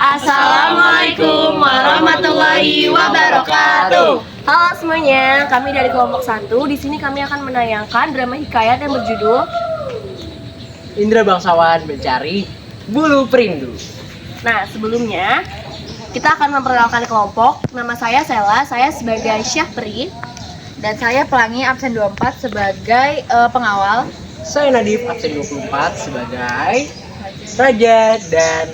Assalamualaikum warahmatullahi wabarakatuh. Halo semuanya, kami dari kelompok 1. Di sini kami akan menayangkan drama hikayat yang berjudul Indra Bangsawan Mencari Bulu Perindu. Nah, sebelumnya kita akan memperkenalkan kelompok. Nama saya Sela, saya sebagai Syafri. Dan saya Pelangi absen 24 sebagai pengawal. Saya Nadif absen 24 sebagai Raja dan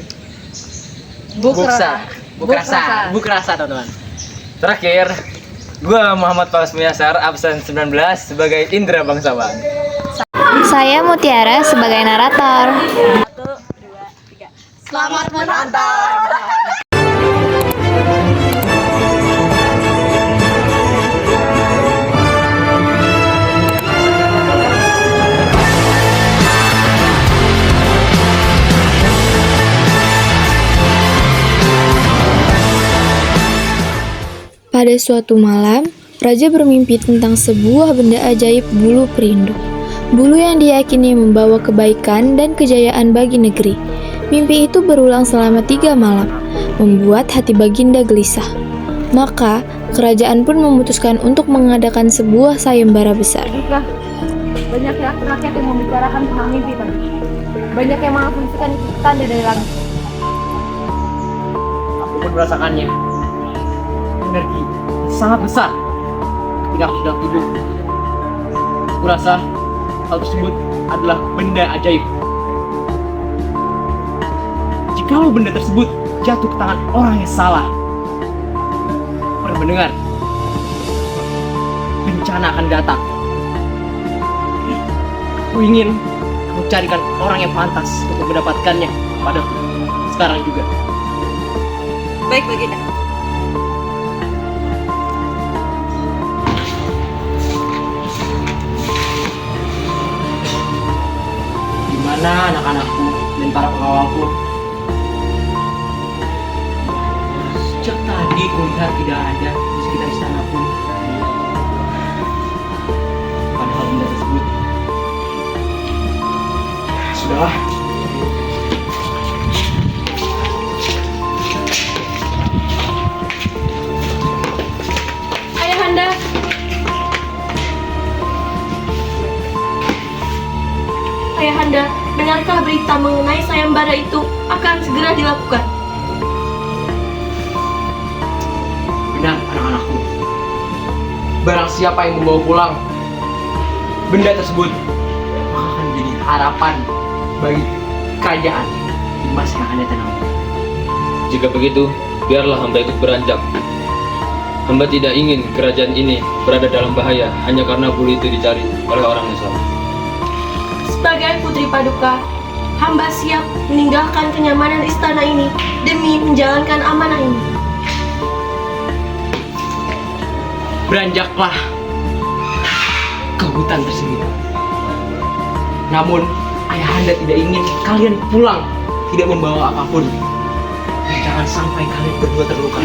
Bukrasa teman-teman. Terakhir, gue Muhammad Falas Muyasar absen 19 sebagai Indra Bangsawan. Saya Mutiara sebagai narator. 1, 2, 3. Selamat menonton. Pada suatu malam, Raja bermimpi tentang sebuah benda ajaib bulu perindu. Bulu yang diyakini membawa kebaikan dan kejayaan bagi negeri. Mimpi itu berulang selama 3 malam, membuat hati Baginda gelisah. Maka, kerajaan pun memutuskan untuk mengadakan sebuah sayembara besar. Banyak rakyat yang membicarakan tentang mimpi tadi. Banyak yang mengasumsikan tanda dari langit. Aku pun merasakannya. Energi sangat besar ketika aku sedang tidur. Aku rasa hal tersebut adalah benda ajaib. Jikalau benda tersebut jatuh ke tangan orang yang salah, pernah mendengar bencana akan datang. Aku ingin kamu carikan orang yang pantas untuk mendapatkannya padaku sekarang juga. Baik, Baginda. Mana anak-anakku dan para pengawalku? Sejak tadi kulihat tidak ada di sekitar istana pun. Padahal benda tersebut sudahlah. Ayahanda. Ayahanda, benarkah berita mengenai sayembara itu akan segera dilakukan? Benar, anak-anakku. Barang siapa yang membawa pulang benda tersebut, maka akan menjadi harapan bagi kerajaan di masa yang akan datang. Jika begitu, biarlah hamba ikut beranjak. Hamba tidak ingin kerajaan ini berada dalam bahaya hanya karena bulu itu dicari oleh orang yang salah. Sebagai putri paduka, hamba siap meninggalkan kenyamanan istana ini demi menjalankan amanah ini. Beranjaklah ke hutan tersebut. Namun, ayahanda tidak ingin kalian pulang tidak membawa apapun. Dan jangan sampai kalian berdua terluka.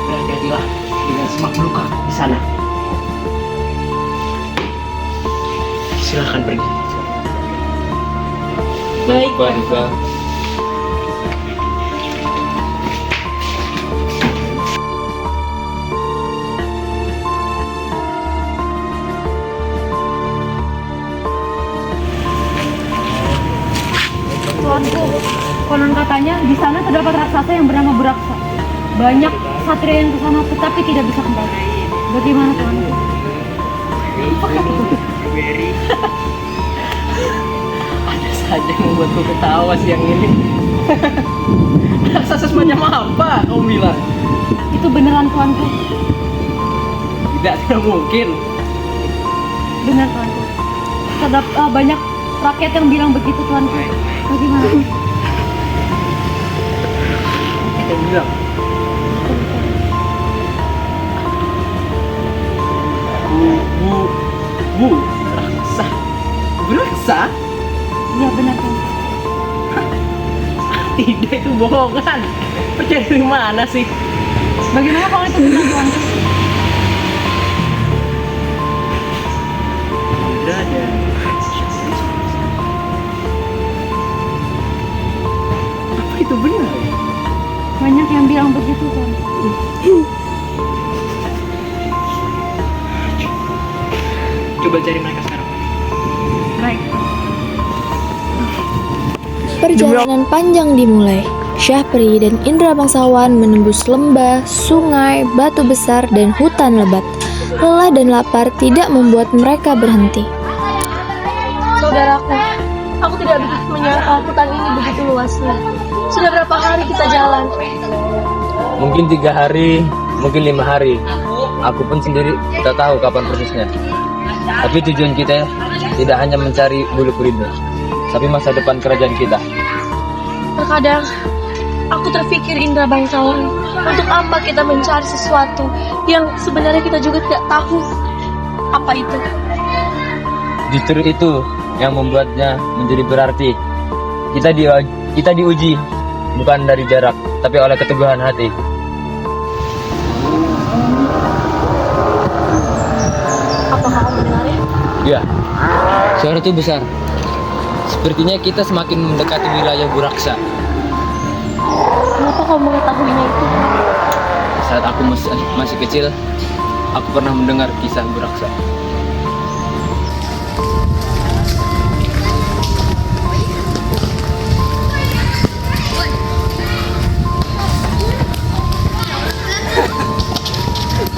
Berhati-hatilah dengan semak luka di sana. Silahkan pergi. Baik, Paduka. Tuanku, konon katanya di sana terdapat raksasa yang bernama Buraksa. Banyak satria yang ke sana tetapi tidak bisa kembali. Bagaimana tuanku? Ada saja yang membuatku ketawa siang ini. Raksasa semacam apa kau bilang? Itu beneran tuanku. Tidak mungkin. Benar tuanku. Terdapat banyak rakyat yang bilang begitu tuanku. Bagaimana? Kita bilang Bu, raksa? Iya benar tuanku. Tidak, itu bohongan. Percaya dari mana sih? Bagaimana kalau itu benar tuanku? Tidak ada. Apa itu benar? Banyak yang bilang begitu kan. Coba cari mereka sekarang. Baik. Perjalanan panjang dimulai. Syahpri dan Indra Bangsawan menembus lembah, sungai, batu besar, dan hutan lebat. Lelah dan lapar tidak membuat mereka berhenti. Saudaraku, aku tidak menyangka hutan ini begitu luasnya. Sudah berapa hari kita jalan? Mungkin 3 hari, mungkin 5 hari. Aku pun sendiri tidak tahu kapan persisnya. Tapi tujuan kita tidak hanya mencari bulu perindu, tapi masa depan kerajaan kita. Terkadang aku terpikir Indra Bangsawan, untuk apa kita mencari sesuatu yang sebenarnya kita juga tidak tahu apa itu. Justru itu yang membuatnya menjadi berarti. Kita diuji bukan dari jarak, tapi oleh keteguhan hati. Apakah kamu mendengarnya? Ya, suara itu besar. Sepertinya kita semakin mendekati wilayah Buraksa. Kenapa kau mengetahuinya itu? Saat aku masih kecil, aku pernah mendengar kisah Buraksa.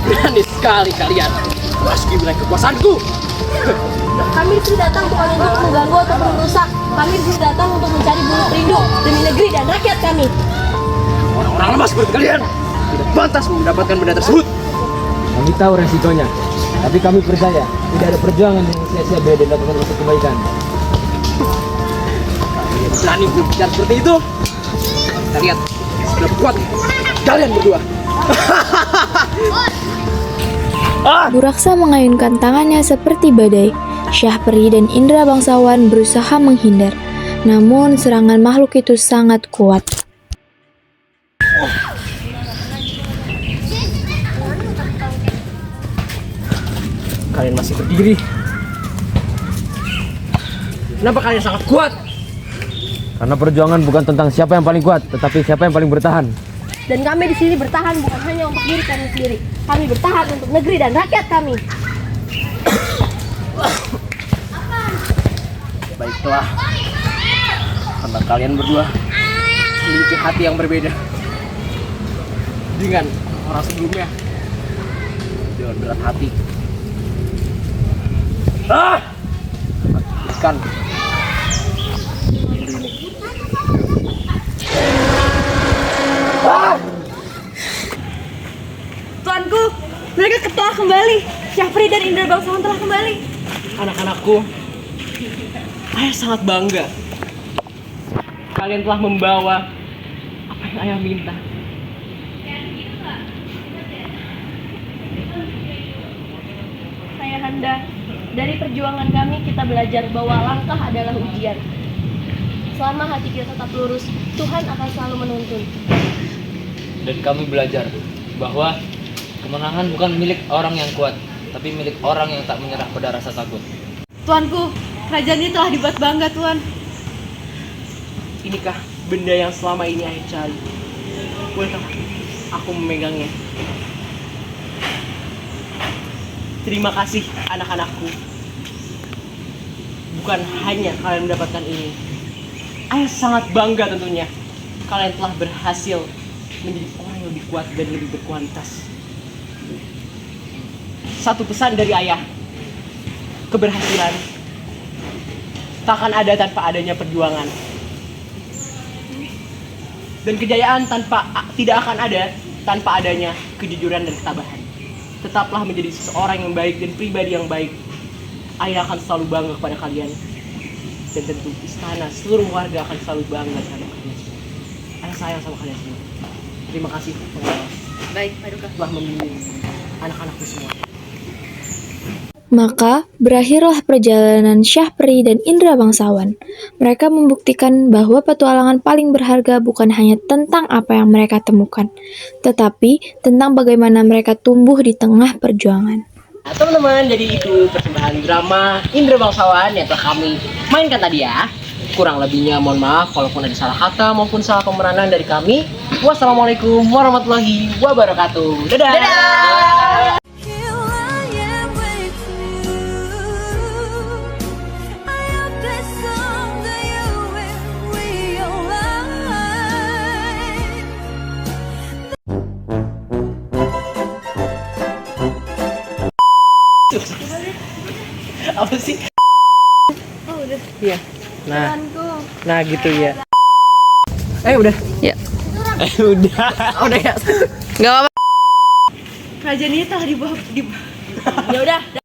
Berani sekali kalian memasuki wilayah kekuasaanku. Kami disini datang bukan untuk mengganggu atau merusak. Kami disini datang untuk mencari bulu perindu demi negeri dan rakyat kami. Orang-orang lemah seperti kalian tidak pantas mendapatkan benda tersebut. Kami tahu resikonya, tapi kami percaya tidak ada perjuangan yang sia-sia bila dilakukan untuk kebaikan. Kalian berani berbicara seperti itu? Kita lihat seberapa kuat kalian berdua. Buraksa mengayunkan tangannya seperti badai. Syahpri dan Indra Bangsawan berusaha menghindar. Namun serangan makhluk itu sangat kuat. Kalian masih berdiri. Kenapa kalian sangat kuat? Karena perjuangan bukan tentang siapa yang paling kuat, tetapi siapa yang paling bertahan. Dan kami di sini bertahan bukan hanya untuk diri kami sendiri. Kami bertahan untuk negeri dan rakyat kami. Baiklah, karena kalian berdua memiliki hati yang berbeda dengan orang sebelumnya, dengan berat hati. Ikan. Tuanku, mereka telah kembali. Syahpri dan Indra Bangsawan telah kembali. Anak-anakku, ayah sangat bangga. Kalian telah membawa apa yang ayah minta. Ayahanda, dari perjuangan kami kita belajar bahwa langkah adalah ujian. Selama hati kita tetap lurus, Tuhan akan selalu menuntun. Dan kami belajar bahwa kemenangan bukan milik orang yang kuat, tapi milik orang yang tak menyerah pada rasa takut. Tuanku, kerajaan ini telah dibuat bangga, Tuan. Inikah benda yang selama ini ayah cari? Bolehkah aku memegangnya? Terima kasih anak-anakku. Bukan hanya kalian mendapatkan ini. Ayah sangat bangga tentunya. Kalian telah berhasil menjadi orang yang lebih kuat dan lebih berkualitas. Satu pesan dari ayah. Keberhasilan tak akan ada tanpa adanya perjuangan. Dan kejayaan tidak akan ada tanpa adanya kejujuran dan ketabahan. Tetaplah menjadi seseorang yang baik dan pribadi yang baik. Ayah akan selalu bangga kepada kalian. Dan tentu istana, seluruh warga akan selalu bangga sama kalian. Ayah sayang sama kalian semua. Terima kasih pengawas. Baik, Paduka. Telah membimbing anak-anakku semua. Maka berakhirlah perjalanan Syahpri dan Indra Bangsawan. Mereka membuktikan bahwa petualangan paling berharga bukan hanya tentang apa yang mereka temukan, tetapi tentang bagaimana mereka tumbuh di tengah perjuangan. Nah, teman-teman, jadi itu persembahan drama Indra Bangsawan yang telah kami mainkan tadi ya. Kurang lebihnya mohon maaf walaupun ada salah kata maupun salah pemeranan dari kami. Wassalamualaikum warahmatullahi wabarakatuh. Dadah. Here I am with you. I hope that someday you will realize. Apa sih? Iya. Nah gitu ya. Udah. Ya. Udah. Udah ya. Gak apa-apa. Kerajaan ini telah dibawa Ya udah.